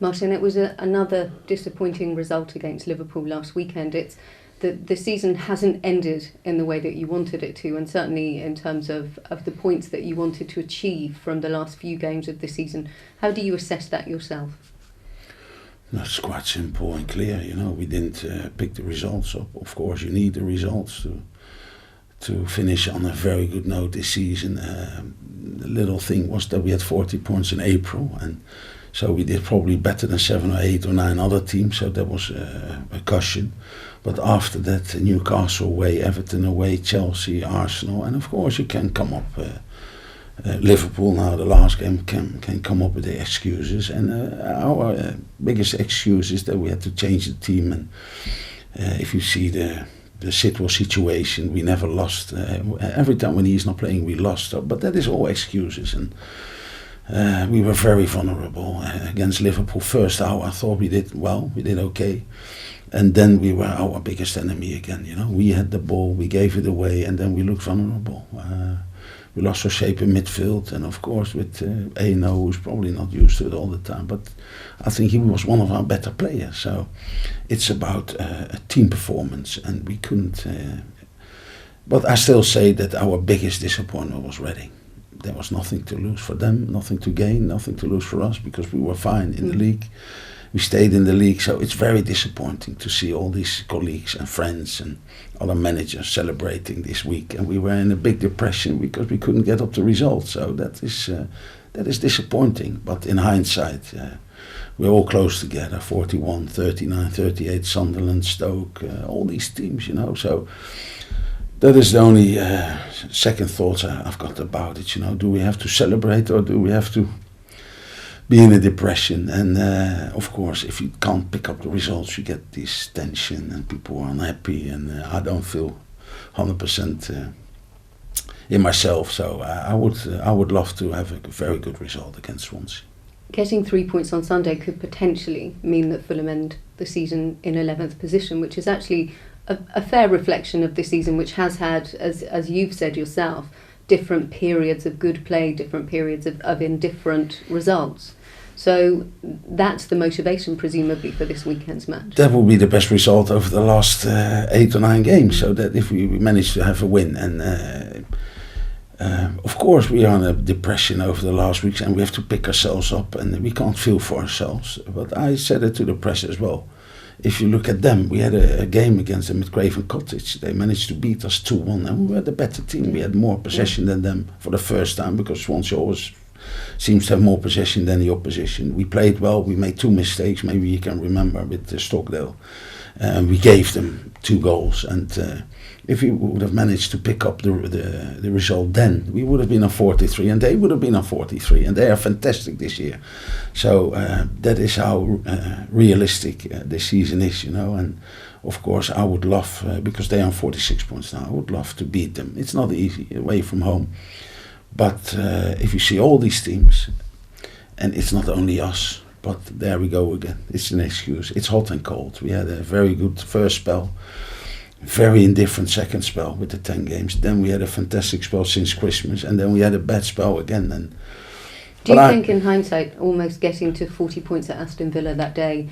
Martin, it was another disappointing result against Liverpool last weekend. It's the season hasn't ended in the way that you wanted it to, and certainly in terms of the points that you wanted to achieve from the last few games of the season. How do you assess that yourself? That's quite simple and clear. We didn't pick the results up. Of course, you need the results to finish on a very good note this season. The little thing was that we had 40 points in April, and so we did probably better than 7 or 8 or 9 other teams, so that was a caution. But after that, Newcastle away, Everton away, Chelsea, Arsenal, and of course you can come up, Liverpool now, the last game, can come up with the excuses. And our biggest excuse is that we had to change the team. And if you see the situation, we never lost. Every time when he's not playing, we lost. But that is all excuses. And we were very vulnerable against Liverpool. First hour, I thought we did well, we did okay. And then we were our biggest enemy again. We had the ball, we gave it away, and then we looked vulnerable. We lost our shape in midfield, and of course with Eno, who's probably not used to it all the time, but I think he was one of our better players. So it's about a team performance, and we couldn't. But I still say that our biggest disappointment was Reading. There was nothing to lose for them, nothing to gain, nothing to lose for us, because we were fine in the league. We stayed in the league, so it's very disappointing to see all these colleagues and friends and other managers celebrating this week, and we were in a big depression because we couldn't get up the results. So that is disappointing. But in hindsight, we're all close together: 41, 39, 38, Sunderland, Stoke, all these teams, So that is the only second thoughts I've got about it. Do we have to celebrate, or do we have to be in a depression? And of course, if you can't pick up the results, you get this tension and people are unhappy, and I don't feel 100% in myself. So I would love to have a very good result against Swansea. Getting 3 points on Sunday could potentially mean that Fulham end the season in 11th position, which is actually a fair reflection of the season, which has had, as you've said yourself, different periods of good play, different periods of indifferent results. So that's the motivation, presumably, for this weekend's match. That will be the best result over the last 8 or 9 games. So that if we manage to have a win, and of course we are in a depression over the last weeks, and we have to pick ourselves up, and we can't feel for ourselves. But I said it to the press as well. If you look at them, we had a game against them at Craven Cottage. They managed to beat us 2-1, and we were the better team. We had more possession than them for the first time, because Swansea always seems to have more possession than the opposition. We played well, we made 2 mistakes, maybe you can remember, with Stockdale. We gave them 2 goals, and if we would have managed to pick up the result then, we would have been on 43, and they would have been on 43, and they are fantastic this year. So that is how realistic this season is, and of course I would love, because they are on 46 points now, I would love to beat them. It's not easy, away from home. But if you see all these teams, and it's not only us, but there we go again. It's an excuse. It's hot and cold. We had a very good first spell, very indifferent second spell with the 10 games. Then we had a fantastic spell since Christmas, and then we had a bad spell again. And do you think, in hindsight, almost getting to 40 points at Aston Villa that day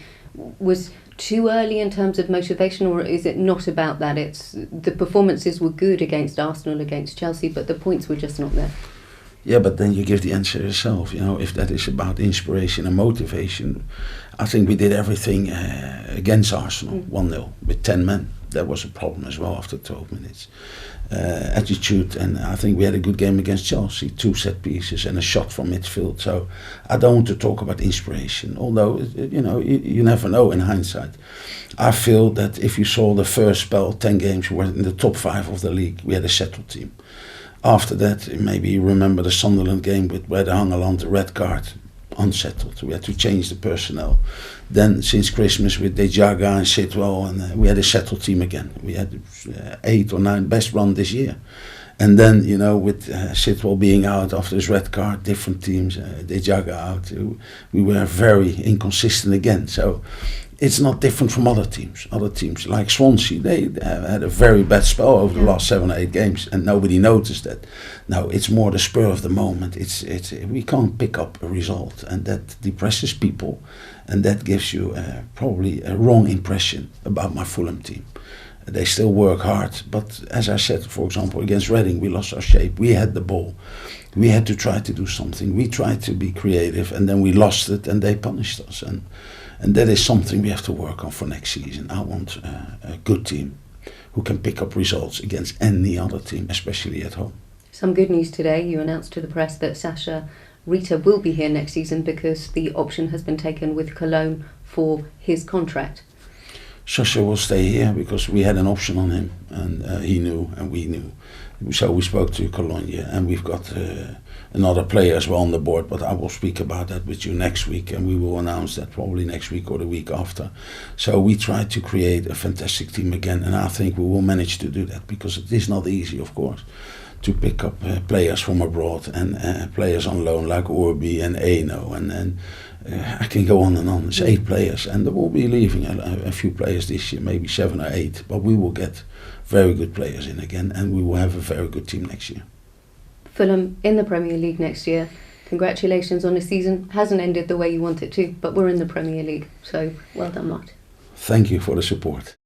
was too early in terms of motivation, or is it not about that? It's the performances were good against Arsenal, against Chelsea, but the points were just not there. Yeah, but then you give the answer yourself. If that is about inspiration and motivation, I think we did everything against Arsenal, 1-0 with 10 men. That was a problem as well after 12 minutes. Attitude, and I think we had a good game against Chelsea, 2 set pieces and a shot from midfield. So I don't want to talk about inspiration, although you never know in hindsight. I feel that if you saw the first spell, 10 games, we were in the top 5 of the league. We had a settled team. After that, maybe you remember the Sunderland game where they hung around the red card. Unsettled. We had to change the personnel. Then since Christmas with Dejaga and Sitwell, and we had a settled team again. We had 8 or 9 best run this year. And then, with Sitwell being out after his red card, different teams, Dejaga out, we were very inconsistent again. So it's not different from other teams. Other teams like Swansea, they had a very bad spell over the last 7 or 8 games, and nobody noticed that. No, it's more the spur of the moment. It's we can't pick up a result, and that depresses people, and that gives you probably a wrong impression about my Fulham team. They still work hard, but as I said, for example, against Reading, we lost our shape. We had the ball. We had to try to do something. We tried to be creative, and then we lost it, and they punished us. And that is something we have to work on for next season. I want a good team who can pick up results against any other team, especially at home. Some good news today. You announced to the press that Sasha Rita will be here next season because the option has been taken with Cologne for his contract. Sasha will stay here because we had an option on him, and he knew and we knew. So we spoke to Cologne, and we've got another player as well on the board, but I will speak about that with you next week, and we will announce that probably next week or the week after. So we try to create a fantastic team again, and I think we will manage to do that, because it is not easy, of course, to pick up players from abroad and players on loan like Orbi and Eno, and I can go on and on. It's 8 players, and there will be leaving a few players this year, maybe 7 or 8, but we will get very good players in again, and we will have a very good team next year. Fulham in the Premier League next year. Congratulations on the season. Hasn't ended the way you want it to, but we're in the Premier League, so well done, Mart. Thank you for the support.